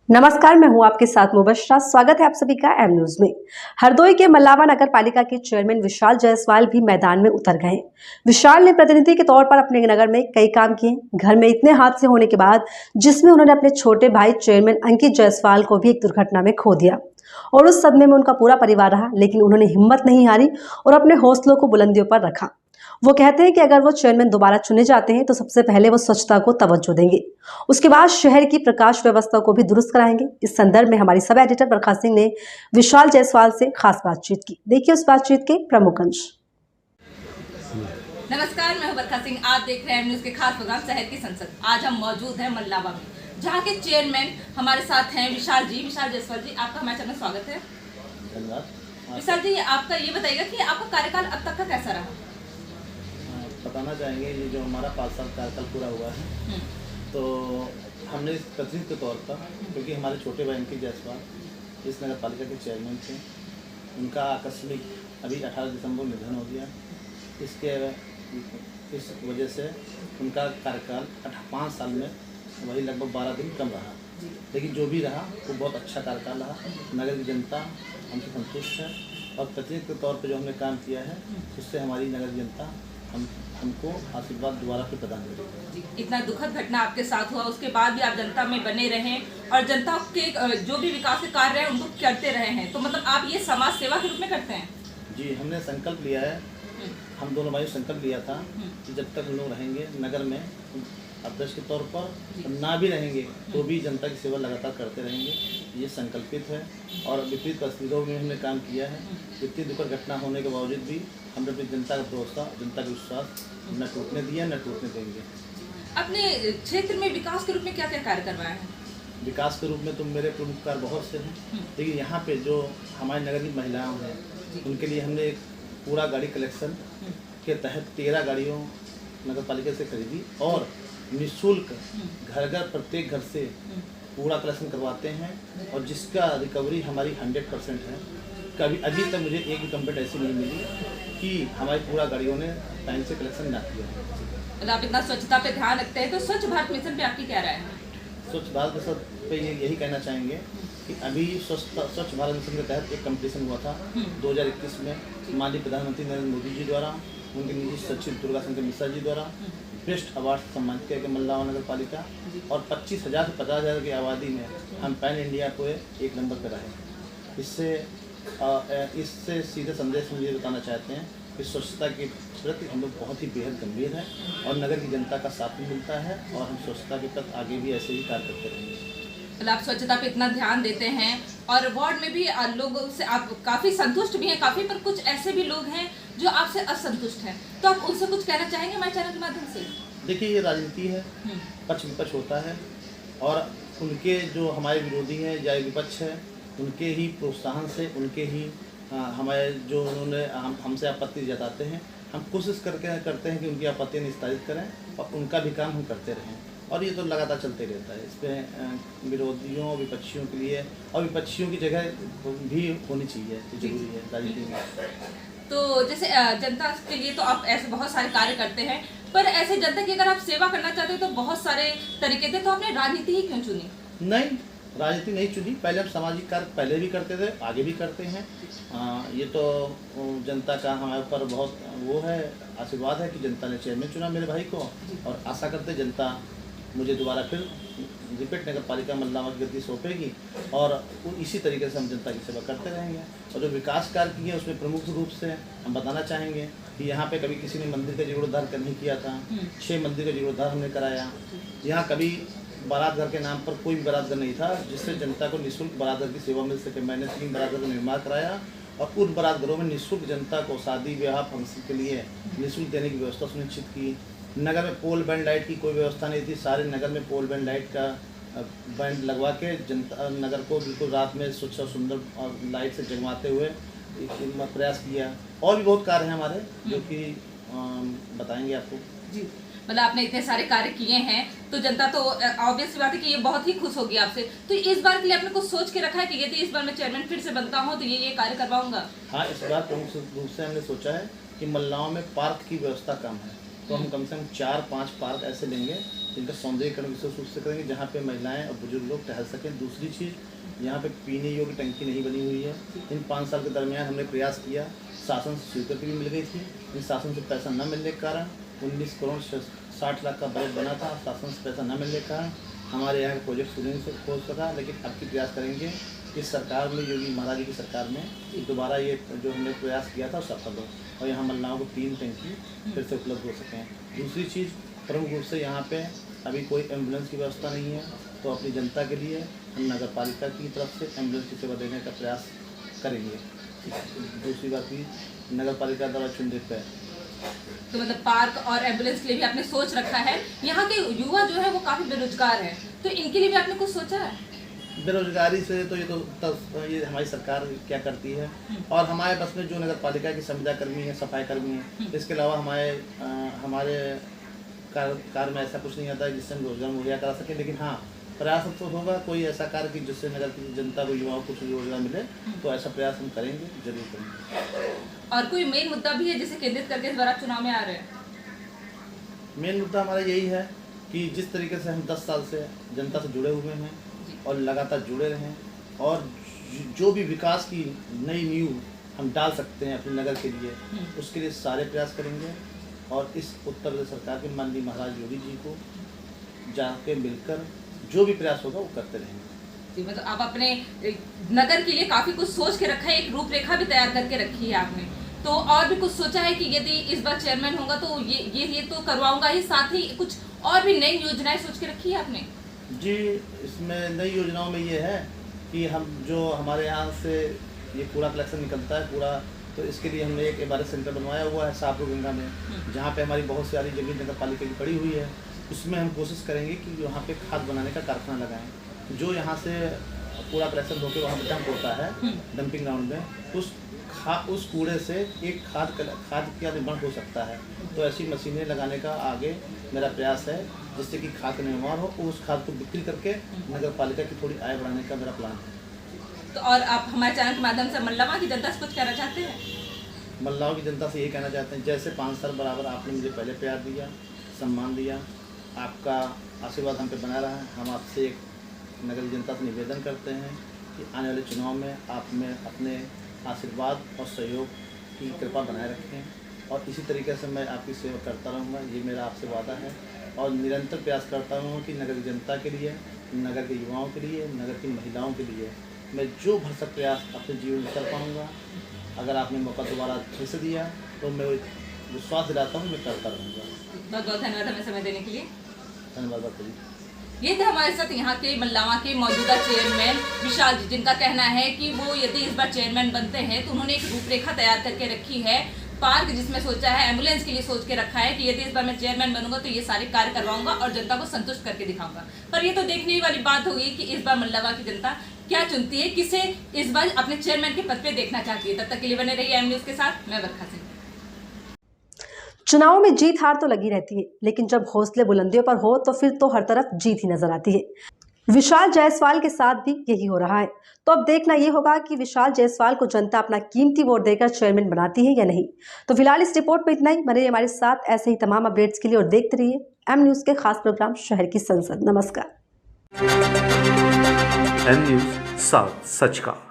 नमस्कार, मैं हूं आपके साथ मुबशरा। स्वागत है आप सभी का एम न्यूज में। हरदोई के मल्लावा नगर पालिका के चेयरमैन विशाल जायसवाल भी मैदान में उतर गए। विशाल ने प्रतिनिधि के तौर पर अपने नगर में कई काम किए। घर में इतने हादसे होने के बाद जिसमें उन्होंने अपने छोटे भाई चेयरमैन अंकित जायसवाल को भी एक दुर्घटना में खो दिया और उस सदमे में उनका पूरा परिवार रहा, लेकिन उन्होंने हिम्मत नहीं हारी और अपने हौसलों को बुलंदियों पर रखा। वो कहते हैं कि अगर वो चेयरमैन दोबारा चुने जाते हैं तो सबसे पहले वो स्वच्छता को तवज्जो देंगे, उसके बाद शहर की प्रकाश व्यवस्था को भी दुरुस्त कराएंगे। इस संदर्भ में हमारी सब एडिटर बरखा सिंह ने विशाल जायसवाल से खास बातचीत की। देखिए उस बातचीत के प्रमुख अंश। नमस्कार, मैं हूं बरखा सिंह। आप देख रहे हैं एम न्यूज के खास प्रोग्राम शहर की संसद। आज हम मौजूद हैं मल्लावा में, जहां के चेयरमैन हमारे साथ हैं विशाल जायसवाल जी। आपका हमारे चैनल में स्वागत है। धन्यवाद। विशाल जी, आपका ये बताइएगा कि आपका कार्यकाल अब तक का कैसा रहा? बताना चाहेंगे, ये जो हमारा 5 साल कार्यकाल पूरा हुआ है, तो हमने इस प्रतिनिधि के तौर पर, क्योंकि हमारे छोटे भाई अंकित जायसवाल इस नगर पालिका के चेयरमैन थे, उनका आकस्मिक अभी 18 दिसंबर को निधन हो गया। इस वजह से उनका कार्यकाल 5 साल में वही लगभग 12 दिन कम रहा, लेकिन जो भी रहा वो बहुत अच्छा कार्यकाल रहा। नगर की जनता हमसे संतुष्ट है और प्रतिनिधि के तौर पर जो हमने काम किया है उससे हमारी नगर की जनता हमको आशीर्वाद दोबारा फिर प्रदान करेगी। इतना दुखद घटना आपके साथ हुआ, उसके बाद भी आप जनता में बने रहें और जनता के जो भी विकास के कार्य हैं उनको करते रहे हैं, तो मतलब आप ये समाज सेवा के रूप में करते हैं? जी, हमने संकल्प लिया है, हम दोनों भाई संकल्प लिया था कि जब तक हम लोग रहेंगे नगर में अध्यक्ष के तौर पर, ना भी रहेंगे तो भी जनता की सेवा लगातार करते रहेंगे, ये संकल्पित है। और विपरीत परिस्थितियों में हमने काम किया है। इतनी दुखद घटना होने के बावजूद भी हमने अपनी जनता का भरोसा, जनता का विश्वास न टूटने दिया, न टूटने देंगे। अपने क्षेत्र में विकास के रूप में क्या क्या कार्य करवाए हैं? विकास के रूप में तो मेरे प्रमुख कार्य बहुत से हैं, लेकिन यहाँ पे जो हमारे नगर की महिलाएं हैं उनके लिए हमने एक पूरा गाड़ी कलेक्शन के तहत 13 गाड़ियों नगर पालिका से खरीदी और निःशुल्क घर घर प्रत्येक घर से पूरा कलेक्शन करवाते हैं, और जिसका रिकवरी हमारी 100% है। कभी अभी तक मुझे एक भी कंप्लेंट ऐसी नहीं मिली कि हमारी पूरा गाड़ियों ने टाइम से कलेक्शन ना किया। मतलब आप इतना स्वच्छता पे ध्यान रखते हैं, तो स्वच्छ भारत मिशन पे आपकी क्या राय है? स्वच्छ भारत मिशन पे यही कहना चाहेंगे कि अभी स्वच्छ भारत मिशन के तहत एक कंपटीशन हुआ था 2021 में, माननीय प्रधानमंत्री नरेंद्र मोदी जी द्वारा, उनके निजी सचिव दुर्गा शंकर मिश्रा जी द्वारा बेस्ट अवार्ड से सम्मानित किया गया मल्लावा नगर पालिका, और 25,000 से 50,000 की आबादी में हम पैन इंडिया को 1 नंबर पर रहे। इससे सीधे संदेश हम ये बताना चाहते हैं कि स्वच्छता के प्रति हम लोग बहुत ही बेहद गंभीर हैं और नगर की जनता का साथ भी मिलता है, और हम स्वच्छता के प्रति आगे भी ऐसे ही कार्य करते रहेंगे। मतलब आप स्वच्छता पे इतना ध्यान देते हैं और वार्ड में भी लोगों से आप काफ़ी संतुष्ट भी हैं काफ़ी, पर कुछ ऐसे भी लोग हैं जो आपसे असंतुष्ट हैं, तो आप उनसे कुछ कहना चाहेंगे हमारे चैनल के माध्यम से? देखिए, ये राजनीति है, पक्ष विपक्ष होता है, और उनके जो हमारे विरोधी हैं या विपक्ष है, उनके ही प्रोत्साहन से, उनके ही हमारे जो उन्होंने हमसे आपत्ति जताते हैं, हम कोशिश करते हैं कि उनकी आपत्ति निस्तारित करें और उनका भी काम हम करते रहें, और ये तो लगातार चलते रहता है। इस पर विरोधियों विपक्षियों के लिए और विपक्षियों की जगह भी होनी चाहिए, जरूरी है राजनीति में। तो जैसे जनता के लिए तो आप ऐसे बहुत सारे कार्य करते हैं, पर ऐसे जनता की अगर आप सेवा करना चाहते हैं तो बहुत सारे तरीके थे, तो आपने राजनीति ही क्यों चुनी? नहीं, राजनीति नहीं चुनी। पहले हम सामाजिक कार्य पहले भी करते थे, आगे भी करते हैं। ये तो जनता का हमारे ऊपर बहुत वो है, आशीर्वाद है कि जनता ने चेयरमैन चुना मेरे भाई को, और आशा करते जनता मुझे दोबारा फिर रिपीट नगर पालिका मल्लावा की गद्दी सौंपेगी, और इसी तरीके से हम जनता की सेवा करते रहेंगे। और जो विकास कार्य किए उसमें प्रमुख रूप से हम बताना चाहेंगे कि यहाँ पे कभी किसी ने मंदिर का जीर्णोद्धार नहीं किया था, 6 मंदिर का जीर्णोद्धार हमने कराया। यहाँ कभी बारात घर के नाम पर कोई बारात घर नहीं था जिससे जनता को निःशुल्क बारात घर की सेवा मिल सके। मैंने 3 बारात घर का निर्माण कराया, और उन बारात घरों में निःशुल्क जनता को शादी ब्याह फंक्शन के लिए निःशुल्क देने की व्यवस्था सुनिश्चित की। नगर में पोल बैंड लाइट की कोई व्यवस्था नहीं थी, सारे नगर में पोल बैंड लाइट का बैंड लगवा के जनता नगर को बिल्कुल रात में स्वच्छ और सुंदर और लाइट से जगमाते हुए प्रयास किया। और भी बहुत कार्य हैं हमारे जो कि बताएंगे आपको। जी, मतलब आपने इतने सारे कार्य किए हैं तो जनता तो ऑब्वियस बात है कि ये बहुत ही खुश होगी आपसे। तो इस बार के लिए आपने कुछ सोच के रखा है कि यदि इस बार मैं चेयरमैन फिर से बनता हूँ तो ये कार्य करवाऊंगा? हाँ, इस बार प्रमुख रूप से हमने सोचा है कि मल्लावा में पार्क की व्यवस्था कम है, तो हम कम से कम 4-5 पार्क ऐसे लेंगे जिनका सौंदर्यीकरण विशेष रूप से करेंगे, जहाँ पे महिलाएं और बुजुर्ग लोग टहल सकें। दूसरी चीज़, यहाँ पे पीने योग्य टंकी नहीं बनी हुई है। इन 5 साल के दरमियान हमने प्रयास किया, शासन से स्वीकृति भी मिल गई थी, इन शासन से पैसा न मिलने के कारण 19 करोड़ 60 लाख का बजट बना था, शासन से पैसा न मिलने के कारण हमारे यहाँ का प्रोजेक्ट शुरू नहीं हो सका। लेकिन अब की प्रयास करेंगे इस सरकार में, योगी महाराज जी की सरकार में दोबारा ये जो हमने प्रयास किया था सफल हो और यहाँ महिलाओं को 3 टंकी फिर से उपलब्ध हो सकें। दूसरी चीज़, प्रमुख रूप से यहाँ पे अभी कोई एम्बुलेंस की व्यवस्था नहीं है, तो अपनी जनता के लिए हम नगर पालिका की तरफ से एम्बुलेंस की सेवा देने का प्रयास करेंगे। दूसरी बात भी, नगर पालिका द्वारा चुनित है तो मतलब पार्क और एम्बुलेंस के लिए भी आपने सोच रखा है। यहाँ के युवा जो है वो काफी बेरोजगार है, तो इनके लिए भी आपने कुछ सोचा है? बेरोजगारी से तो ये हमारी सरकार क्या करती है, और हमारे बस में जो नगर पालिका की संविदा कर्मी है, सफाई कर्मी है, इसके अलावा हमारे कार्य में ऐसा कुछ नहीं आता है जिससे हम रोजगार मुहैया करा सकें। लेकिन हाँ, प्रयास तो होगा कोई ऐसा कार्य कि जिससे नगर की जनता को, युवाओं को कुछ रोजगार मिले, तो ऐसा प्रयास हम करेंगे, जरूर करेंगे। और कोई मेन मुद्दा भी है जिसे केंद्रित करके इस बार आप चुनाव में आ रहे हैं? मेन मुद्दा हमारा यही है कि जिस तरीके से हम 10 साल से जनता से जुड़े हुए हैं और लगातार जुड़े रहें, और जो भी विकास की नई नींव हम डाल सकते हैं अपने नगर के लिए, उसके लिए सारे प्रयास करेंगे। और इस उत्तर प्रदेश सरकार के माननीय महाराज योगी जी को जाके मिलकर जो भी प्रयास होगा वो करते रहेंगे। मतलब आप अपने नगर के लिए काफी कुछ सोच के रखा है, एक रूपरेखा भी तैयार करके रखी है आपने, तो और भी कुछ सोचा है कि यदि इस बार चेयरमैन होगा तो ये तो करवाऊंगा ही, साथ ही कुछ और भी नई योजनाएं सोच के रखी है आपने? जी, इसमें नई योजनाओं में ये है कि हम जो हमारे यहाँ से ये कूड़ा कलेक्शन निकलता है कूड़ा, तो इसके लिए हमने एक MRS सेंटर बनवाया हुआ है शाहपुर गंगा में, जहाँ पे हमारी बहुत सारी जमीन नगर पालिका की पड़ी हुई है। उसमें हम कोशिश करेंगे कि यहाँ पे खाद बनाने का कारखाना लगाएं। जो यहाँ से कूड़ा कलेक्शन होकर वहाँ पर डंप होता है डंपिंग ग्राउंड में, उस कूड़े से एक खाद का निर्माण हो सकता है। तो ऐसी मशीनें लगाने का आगे मेरा प्रयास है, जिससे कि खाद का निर्माण हो, उस खाद को बिक्री करके नगर पालिका की थोड़ी आय बढ़ाने का मेरा प्लान है। तो और आप हमारे चैनल के माध्यम से मल्लावा की जनता से कुछ कहना चाहते हैं? मल्लावा की जनता से ये कहना चाहते हैं, जैसे 5 साल बराबर आपने मुझे पहले प्यार दिया, सम्मान दिया, आपका आशीर्वाद हम पे बना रहा है। हम आपसे एक नगर जनता से निवेदन करते हैं कि आने वाले चुनाव में आप में अपने आशीर्वाद और सहयोग की कृपा बनाए रखें, और इसी तरीके से मैं आपकी सेवा करता रहूँगा, ये मेरा आपसे वादा है। और निरंतर प्रयास करता रहूँगा कि नगर की जनता के लिए, नगर के युवाओं के लिए, नगर की महिलाओं के लिए मैं जो भरसक प्रयास अपने जीवन में कर पाऊँगा। अगर आपने मौका दोबारा फिर से दिया तो मैं विश्वास दिलाता हूँ मैं करता रहूँगा। बहुत बहुत धन्यवाद हमें समय देने के लिए। धन्यवाद आपका। ये थे हमारे साथ यहाँ के मल्लावा के मौजूदा चेयरमैन विशाल जी, जिनका कहना है कि वो यदि इस बार चेयरमैन बनते हैं तो उन्होंने एक रूपरेखा तैयार करके रखी है, पार्क जिसमें सोचा है, एम्बुलेंस के लिए सोच के रखा है कि यदि इस बार मैं चेयरमैन बनूंगा तो ये सारे कार्य करवाऊंगा और जनता को संतुष्ट करके दिखाऊंगा। पर ये तो देखने वाली बात होगी कि इस बार मल्लावा की जनता क्या चुनती है, किसे इस बार अपने चेयरमैन के पद पे देखना चाहती है। तब तक के लिए बने रहिए एम न्यूज़ के साथ, मैं बरखा सिंह। चुनाव में जीत हार तो लगी रहती है, लेकिन जब हौसले बुलंदियों पर हो तो फिर तो हर तरफ जीत ही नजर आती है। विशाल जायसवाल के साथ भी यही हो रहा है। तो अब देखना यह होगा कि विशाल जायसवाल को जनता अपना कीमती वोट देकर चेयरमैन बनाती है या नहीं। तो फिलहाल इस रिपोर्ट में इतना ही। बने रहिए हमारे साथ ऐसे ही तमाम अपडेट्स के लिए और देखते रहिए एम न्यूज़ के खास प्रोग्राम शहर की संसद। नमस्कार। एम न्यूज़ साउथ सच का।